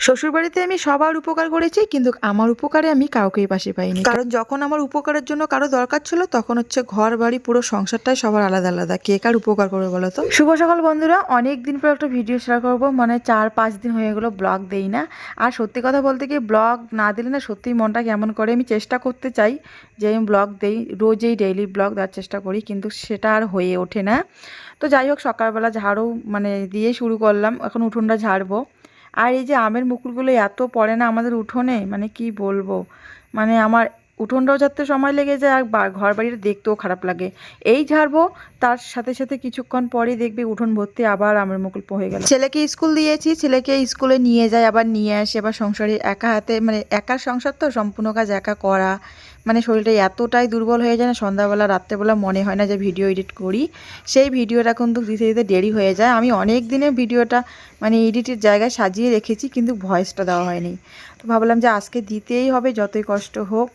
শ্বশুরবাড়িতে আমি সবার উপকার করেছি, কিন্তু আমার উপকারে আমি কাউকেই পাশে পাইনি। কারণ যখন আমার উপকারের জন্য কারো দরকার ছিল, তখন হচ্ছে ঘর বাড়ি পুরো সংসারটাই সবার আলাদা আলাদা, কে কার উপকার করবে বলো তো। শুভ সকাল বন্ধুরা, অনেক দিন পর একটা ভিডিও শেয়ার করবো, মানে 4-5 দিন হয়ে গেলো ব্লগ দেই না। আর সত্যি কথা বলতে কি, ব্লগ না দিলে না সত্যিই মনটা কেমন করে। আমি চেষ্টা করতে চাই যে আমি ব্লগ দেই, রোজই ডেইলি ব্লগ দেওয়ার চেষ্টা করি, কিন্তু সেটা আর হয়ে ওঠে না। তো যাই হোক, সকালবেলা ঝাড়ু দিয়ে শুরু করলাম, এখন উঠোনটা ঝাড়বো। আর এই যে আমের মুকুলগুলো এত পড়ে না আমাদের উঠোনে, মানে কি বলবো, মানে আমার উঠোনটাও ঝাড়তে সময় লেগে যায়, আর ঘর বাড়িটা দেখতেও খারাপ লাগে। এই ঝাড়বো, তার সাথে সাথে কিছুক্ষণ পরেই দেখবি উঠোন ভর্তি আবার আমের মুকুল হয়ে গেল। ছেলেকে স্কুল দিয়েছি, ছেলেকে স্কুলে নিয়ে যায়, আবার নিয়ে আসে, আবার সংসারে একা হাতে, মানে একার সংসার তো, সম্পূর্ণ কাজ একা করা, মানে শরীরটা এতটাই দুর্বল হয়ে যায় না, সন্ধ্যাবেলা রাত্রেবেলা মনে হয় না যে ভিডিও এডিট করি। সেই ভিডিওটা কিন্তু দিতে দিতে দেরি হয়ে যায়। আমি অনেক দিনের ভিডিওটা এডিটের জায়গায় সাজিয়ে রেখেছি, কিন্তু ভয়েসটা দেওয়া হয়নি। তো ভাবলাম যে আজকে দিতেই হবে, যতই কষ্ট হোক।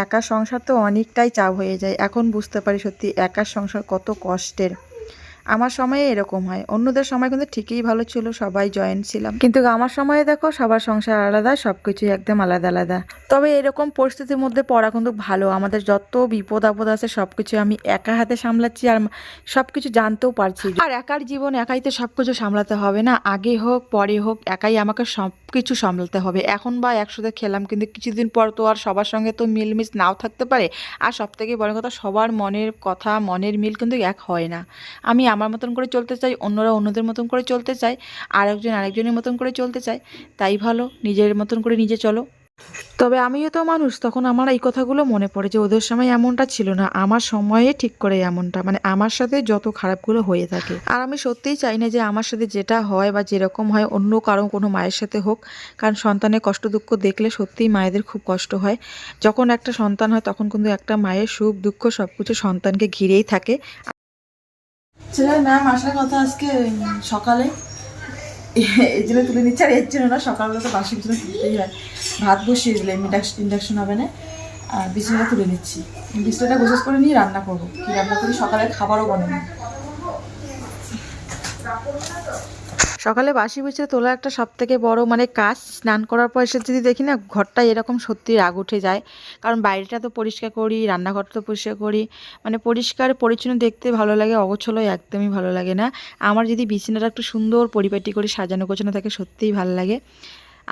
একা সংসার তো অনেকটাই চাপ হয়ে যায়, এখন বুঝতে পারি সত্যি একা সংসার কত কষ্টের। আমার সময়ে এরকম হয়, অন্যদের সময় কিন্তু ঠিকই ভালো ছিল, সবাই জয়েন্ট ছিলাম, কিন্তু আমার সময়ে দেখো সবার সংসার আলাদা, সব কিছুই একদম আলাদা আলাদা। তবে এরকম পরিস্থিতির মধ্যে পড়া কিন্তু ভালো, আমাদের যত বিপদ আপদ আছে সব কিছু আমি একা হাতে সামলাচ্ছি, আর সব কিছু জানতেও পারছি। আর একার জীবন একাই তো সব কিছু সামলাতে হবে না, আগে হোক পরে হোক একাই আমাকে সব কিছু সামলাতে হবে। এখন বা একসাথে খেলাম, কিন্তু কিছুদিন পর তো আর সবার সঙ্গে তো মিলমিশ নাও থাকতে পারে। আর সব থেকে বড় কথা, সবার মনের কথা, মনের মিল কিন্তু এক হয় না। আমি আমার মতন করে চলতে চাই, অন্যরা অন্যদের মতন করে চলতে চায়, আরেকজন আরেকজনের মতন করে চলতে চায়। তাই ভালো নিজের মতন করে নিজে চলো। তবে আমিও তো মানুষ, তখন আমার এই কথাগুলো মনে পড়ে যে ওদের সময় এমনটা ছিল না, আমার সময়ে ঠিক করে এমনটা, আমার সাথে যত খারাপগুলো হয়ে থাকে। আর আমি সত্যিই চাই না যে আমার সাথে যেটা হয় বা যেরকম হয় অন্য কারো কোনো মায়ের সাথে হোক, কারণ সন্তানের কষ্ট দুঃখ দেখলে সত্যিই মায়েদের খুব কষ্ট হয়। যখন একটা সন্তান হয় তখন কিন্তু একটা মায়ের সুখ দুঃখ সব কিছু সন্তানকে ঘিরেই থাকে। ছেলের ম্যাম আসার কথা আজকে সকালে, এই জন্য তুলে নিচ্ছে, আর এর জন্য না, সকালবেলা তো বাসি বিছানা তুলতেই হয়। ভাত বসিয়ে দিলাম, ইন্ডাকশন হবে না, আর বিছানাটা তুলে নিচ্ছি। বিছানাটা গোছাস করে নিয়ে রান্না করবো, কি রান্না করি, সকালের খাবারও বানাবো। সকালে বাসি বিছানা তোলা একটা সব থেকে বড় কাজ। স্নান করার পর এসে যদি দেখি না ঘরটা এরকম, সত্যি রাগ উঠে যায়। কারণ বাইরেটা তো পরিষ্কার করি, রান্নাঘরটা তো পরিষ্কার করি, পরিষ্কার পরিচ্ছন্ন দেখতে ভালো লাগে, অগোছলো একদমই ভালো লাগে না। আমার যদি বিছানাটা একটু সুন্দর পরিপাটি করে সাজানো গোছানো থাকে সত্যিই ভালো লাগে।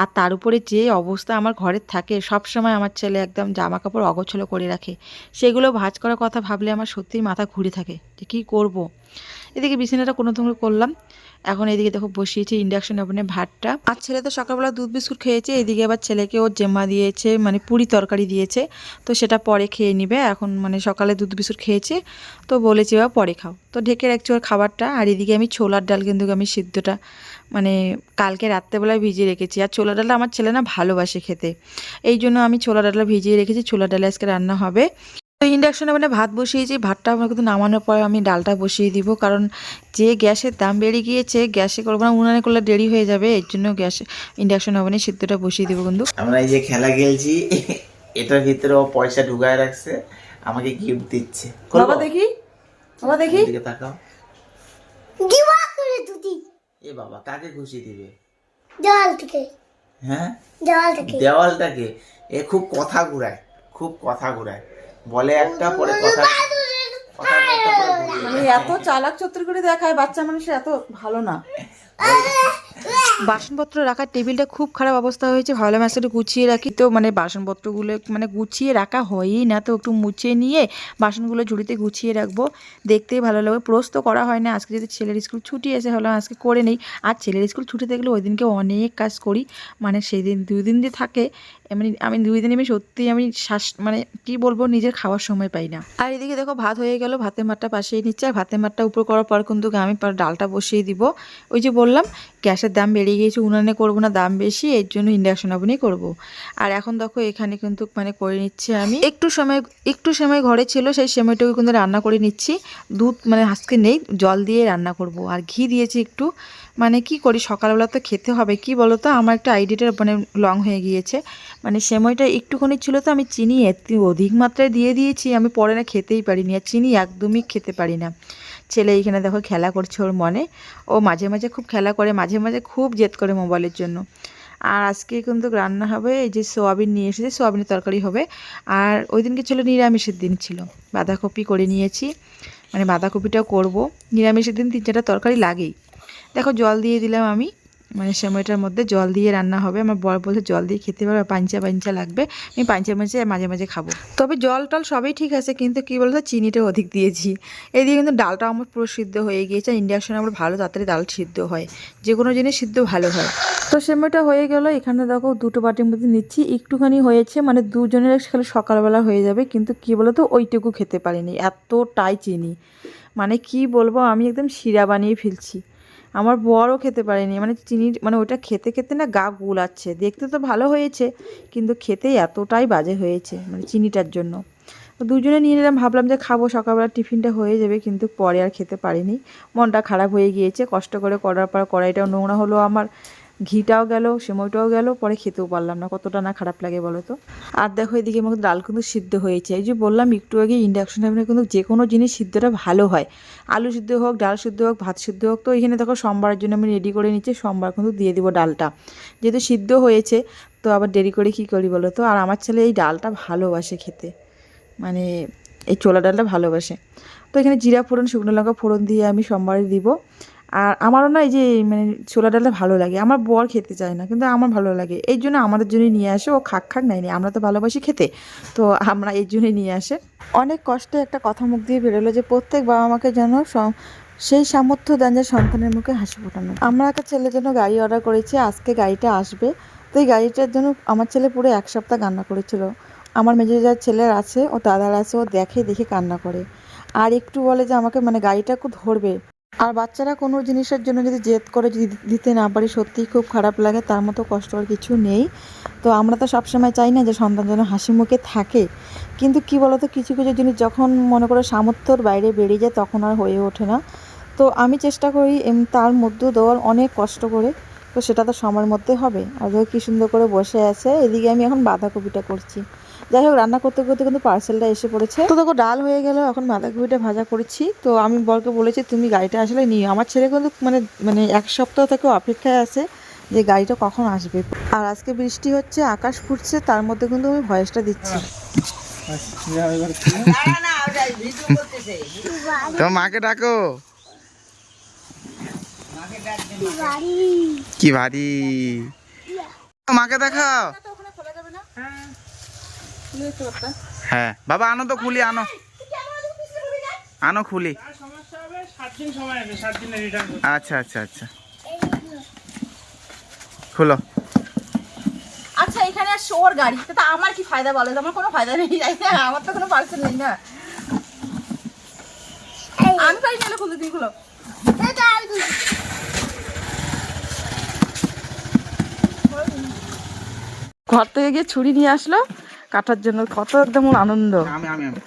আর তার উপরে যে অবস্থা আমার ঘরের থাকে, সব সময় আমার ছেলে একদম জামা কাপড় অগোছলো করে রাখে, সেগুলো ভাঁজ করার কথা ভাবলে আমার সত্যিই মাথা ঘুরে থাকে যে কী করব। এদিকে বিছানাটা কোনো রকম করলাম, এখন এদিকে দেখো বসিয়েছি ইন্ডাকশন ওভেনে ভাতটা। আর ছেলে তো সকালবেলা দুধ বিস্কুট খেয়েছে, এদিকে আবার ছেলেকে ওর জেম্মা দিয়েছে, পুরি তরকারি দিয়েছে, তো সেটা পরে খেয়ে নিবে। এখন সকালে দুধ বিস্কুট খেয়েছে, তো বলেছে বা পরে খাও, তো ঢেকে রাখছি ওর খাবারটা। আর এদিকে আমি ছোলার ডাল কিন্তু আমি সিদ্ধটা কালকে রাত্রেবেলায় ভিজিয়ে রেখেছি। আর ছোলা ডালটা আমার ছেলে না ভালোবাসে খেতে, এই জন্য আমি ছোলা ডালটা ভিজিয়ে রেখেছি, ছোলা ডালে আজকে রান্না হবে। তো ইন্ডাকশনে ভাত বসিয়েছি, ভাতটা আমার কিন্তু নামানোর পর আমি ডালটা বসিয়ে দিব, কারণ যে গ্যাসের দাম বেড়ে গিয়েছে, গ্যাসে করবো না, উনানে করলে দেরি হয়ে যাবে, এর জন্য গ্যাস ইন্ডাকশন ওভেনে সিদ্ধটা বসিয়ে দিব। কিন্তু আমরা এই যে খেলা খেলছি, এটার ভিতরে ও পয়সা ঢুকায় রাখছে, আমাকে গিফট দিচ্ছে। বাবা দেখি, বাবা দেখি, এদিকে তাকাও। দিওয়া করে দুদি। এ বাবা, কাকে খুশি দিবে? দেওয়াল থেকে। হ্যাঁ, দেওয়াল থেকে। দেওয়ালটাকে। এ খুব কথা ঘুরায়, খুব কথা ঘুরায়, বলে একটা পরে কথা এত চালাক চতুর করে দেখায়, বাচ্চা মানুষের এত ভালো না। বাসনপত্র রাখার টেবিলটা খুব খারাপ অবস্থা হয়েছে, ভাবলাম একটু গুছিয়ে রাখি, তো বাসনপত্রগুলো গুছিয়ে রাখা হয়ই না, তো একটু মুছে নিয়ে বাসনগুলো ঝুড়িতে গুছিয়ে রাখবো, দেখতেই ভালো লাগবে। প্রস্ত করা হয় না, আজকে যদি ছেলের স্কুল ছুটি এসে হলো আজকে করে নেই। আর ছেলের স্কুল ছুটি থাকলে ওই দিনকে অনেক কাজ করি, সেই দিন 2 দিন দিয়ে থাকে, আমি 2 দিন সত্যিই শ্বাস কি বলবো, নিজের খাওয়ার সময় পাই না। আর এদিকে দেখো ভাত হয়ে গেল, ভাতের মাঠটা পাশেই নিচ্ছে, আর ভাতের মাঠটা উপর করার পর কিন্তু আমি ডালটা বসিয়ে দিব। ওই যে বললাম গ্যাসের দাম বেড়ে গিয়েছে, উনানে করবো না, দাম বেশি, এর জন্য ইন্ডাকশন ওভেনেই করবো। আর এখন দেখো এখানে কিন্তু করে নিচ্ছি আমি, একটু সময় ঘরে ছিল, সেই সময়টুকু কিন্তু রান্না করে নিচ্ছি। দুধ আজকে নেই, জল দিয়ে রান্না করব। আর ঘি দিয়েছি একটু, কি করি, সকালবেলা তো খেতে হবে, কি বলো তো, আমার একটা আইডিটা লং হয়ে গিয়েছে, সময়টা একটুখানি ছিল, তো আমি চিনি এত অধিক মাত্রায় দিয়ে দিয়েছি, আমি পরে না খেতেই পারিনি, আর চিনি একদমই খেতে পারি না। ছেলে এইখানে দেখো খেলা করছে ওর মনে, ও মাঝে মাঝে খুব খেলা করে, মাঝে মাঝে খুব জেদ করে মোবাইলের জন্য। আর আজকে কিন্তু রান্না হবে এই যে সোয়াবিন নিয়ে এসেছে, সোয়াবিনের তরকারি হবে। আর ওই দিনকে ছিল নিরামিষের দিন ছিল, বাঁধাকপি করে নিয়েছি, মানে বাঁধাকপিটাও করব। নিরামিষের দিন 3-4টা তরকারি লাগেই। দেখো জল দিয়ে দিলাম আমি, মানে সময়টার মধ্যে জল দিয়ে রান্না হবে। আমার বর বলছে জল দিয়ে খেতে পারবে, পাঞ্চা পাঞ্চা লাগবে, আমি পাঞ্চা পাঞ্চা মাঝে মাঝে খাবো। তবে জল টল সবই ঠিক আছে, কিন্তু কী বলতো চিনিটা অধিক দিয়েছি। এদিকে কিন্তু ডালটা আমার পুরো সিদ্ধ হয়ে গিয়েছে। ইন্ডাকশনে আমার ভালো তাড়াতাড়ি ডাল সিদ্ধ হয়, যে কোনো জিনিস সিদ্ধ ভালো হয়। তো সময়টা হয়ে গেল। এখানে দেখো 2টো বাটির মধ্যে নিচ্ছি, একটুখানি হয়েছে, মানে দুজনের খালি সকালবেলা হয়ে যাবে। কিন্তু কী বলতো ওইটুকু খেতে পারিনি, এতটাই চিনি, মানে কি বলবো, আমি একদম শিরা বানিয়ে ফেলছি। আমার বরও খেতে পারেনি, মানে চিনি, মানে ওটা খেতে খেতে না গা গুলাচ্ছে। দেখতে তো ভালো হয়েছে, কিন্তু খেতে এতটাই বাজে হয়েছে, মানে চিনিটার জন্য। তো দুজনে নিয়ে নিলাম, ভাবলাম যে খাবো, সকালবেলা টিফিনটা হয়ে যাবে, কিন্তু পরে আর খেতে পারিনি। মনটা খারাপ হয়ে গিয়েছে, কষ্ট করে করার পর কড়াইটাও নোংরা হলো আমার, ঘিটাও গেল, সেমইটাও গেল, পরে খেতেও পারলাম না। কতটা না খারাপ লাগে বলো তো। আর দেখো এদিকে আমাকে ডাল কিন্তু সিদ্ধ হয়েছে। এই যে বললাম একটু আগে, ইন্ডাকশন ওভেনে কিন্তু যে কোনো জিনিস সিদ্ধটা ভালো হয়, আলু সিদ্ধ হোক, ডাল সিদ্ধ হোক, ভাত সিদ্ধ হোক। তো এখানে দেখো সোমবারের জন্য আমি রেডি করে নিচ্ছি, সোমবার কিন্তু দিয়ে দিব ডালটা, যেহেতু সিদ্ধ হয়েছে। তো আবার দেরি করে কি করি বলো তো। আর আমার ছেলে এই ডালটা ভালোবাসে খেতে, মানে এই ছোলা ডালটা ভালোবাসে। তো এখানে জিরা ফোড়ন, শুকনো লঙ্কা ফোড়ন দিয়ে আমি সোমবারে দিব। আর আমারও না এই যে মানে ছোলা ডালটা ভালো লাগে, আমার বর খেতে চায় না, কিন্তু আমার ভালো লাগে, এই জন্য আমাদের জন্যই নিয়ে আসে। ও খাক খাক নাই, আমরা তো ভালোবাসি খেতে, তো আমরা এই জন্যই নিয়ে আসে। অনেক কষ্টে একটা কথা মুখ দিয়ে বেরোলো যে প্রত্যেক বাবা মাকে যেন সেই সামর্থ্য দেন যে সন্তানের মুখে হাসি ফোটানো। আমরা একটা ছেলের জন্য গাড়ি অর্ডার করেছি, আজকে গাড়িটা আসবে। তো এই গাড়িটার জন্য আমার ছেলে পুরো 1 সপ্তাহ কান্না করেছিল। আমার মেজো যার ছেলের আছে, ও দাদার আছে, ও দেখে দেখে কান্না করে। আর একটু বলে যে আমাকে মানে গাড়িটা খুব ধরবে। আর বাচ্চারা কোনো জিনিসের জন্য যদি জেদ করে, যদি দিতে না পারি, সত্যিই খুব খারাপ লাগে। তার মতো কষ্ট আর কিছু নেই। তো আমরা তো সবসময় চাই না যে সন্তান যেন হাসি মুখে থাকে, কিন্তু কি বলতো, কিছু কিছু জিনিস যখন মনে করো সামর্থ্যর বাইরে বেরিয়ে যায়, তখন আর হয়ে ওঠে না। তো আমি চেষ্টা করি তার মধ্যে দেওয়ার, অনেক কষ্ট করে। তো সেটা তো সময়ের মধ্যে হবে। আর দেখো কী সুন্দর করে বসে আছে। এদিকে আমি এখন বাঁধাকপিটা করছি। যাই হোক, রান্না করতে করতে কিন্তু পার্সেলটা এসে পড়েছে। তো দেখো ডাল হয়ে গেল, এখন বাঁধাকপিটা ভাজা করেছি। তো আমি বরকে বলেছি তুমি গাড়িটা আসলে নিও। আমার ছেলে কিন্তু মানে মানে 1 সপ্তাহ থেকে অপেক্ষায় আছে যে গাড়িটা কখন আসবে। আর আজকে বৃষ্টি হচ্ছে, আকাশ ফুটছে, তার মধ্যে কিন্তু আমি ভয়েসটা দিচ্ছি। তোমার মাকে ডাকো। কি ভারী, মাকে দেখাও। হ্যাঁ বাবা, আনো তো খুলি, আনো আনো খুলি। আচ্ছা আচ্ছা আচ্ছা, খুলো। আচ্ছা এখানে আসছে ওর গাড়ি, তো আমার কি ফায়দা বলো? আমার কোনো ফায়দা নেই, তাই না? আমার তো কোনো পার্সেল নেই না। আমি পারি না, খুলতে, তুমি খুলো। ঘর থেকে গিয়ে ছুরি নিয়ে আসলো কাটার জন্য, কত একদম আনন্দ। আমি আমি আমি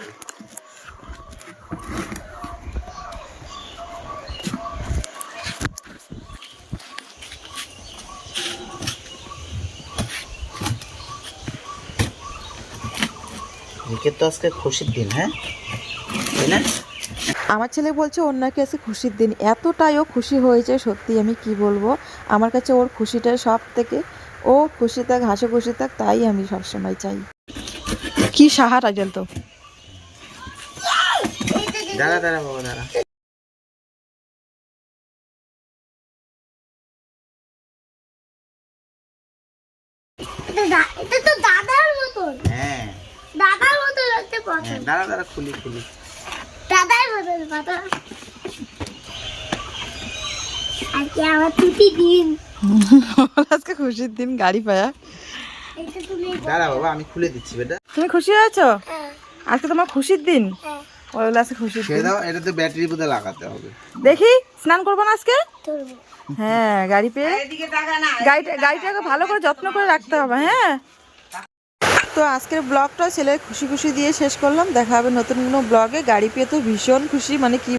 তো আজকে খুশির দিন, হ্যাঁ তাই না? আমার ছেলে বলছে ওর নাকি আজকে খুশির দিন, এতটাই ও খুশি হয়েছে, সত্যি আমি কি বলবো। আমার কাছে ওর খুশিটা সব থেকে, ও খুশি থাক, হাসি খুশি থাক, তাই আমি সবসময় চাই। কি সাহার আজল তো। দাঁড়া দাঁড়া বাবা, দাঁড়া। এটা তো দাদার মতন, হ্যাঁ দাদার মতন লাগতে পারে। হ্যাঁ, দাঁড়া দাঁড়া, খুলি খুলি। দাদার মতন দাদা। আজকে আমার ছুটি দিন। আজকে খুশির দিন, গাড়ি পায়া। এটা তুমি দাঁড়া বাবা, আমি খুলে দিচ্ছি বেটা। তুমি খুশি হয়েছো? হ্যাঁ আজকে তোমার খুশির দিন? হ্যাঁ বলে আজকে খুশির ছেড়ে দিন। দাও, এটা তো ব্যাটারি বোধ লাগাতে হবে। দেখি স্নান করবো না আজকে? ধরবো। হ্যাঁ, গাড়ি পেয়ে গাড়িটাকে ভালো করে যত্ন করে রাখতে হবে। হ্যাঁ, তো আজকের ব্লগটা ছেলের খুশি খুশি দিয়ে শেষ করলাম। দেখা হবে নতুন কোনো ব্লগে। গাড়ি পেয়ে তো ভীষণ খুশি, মানে কি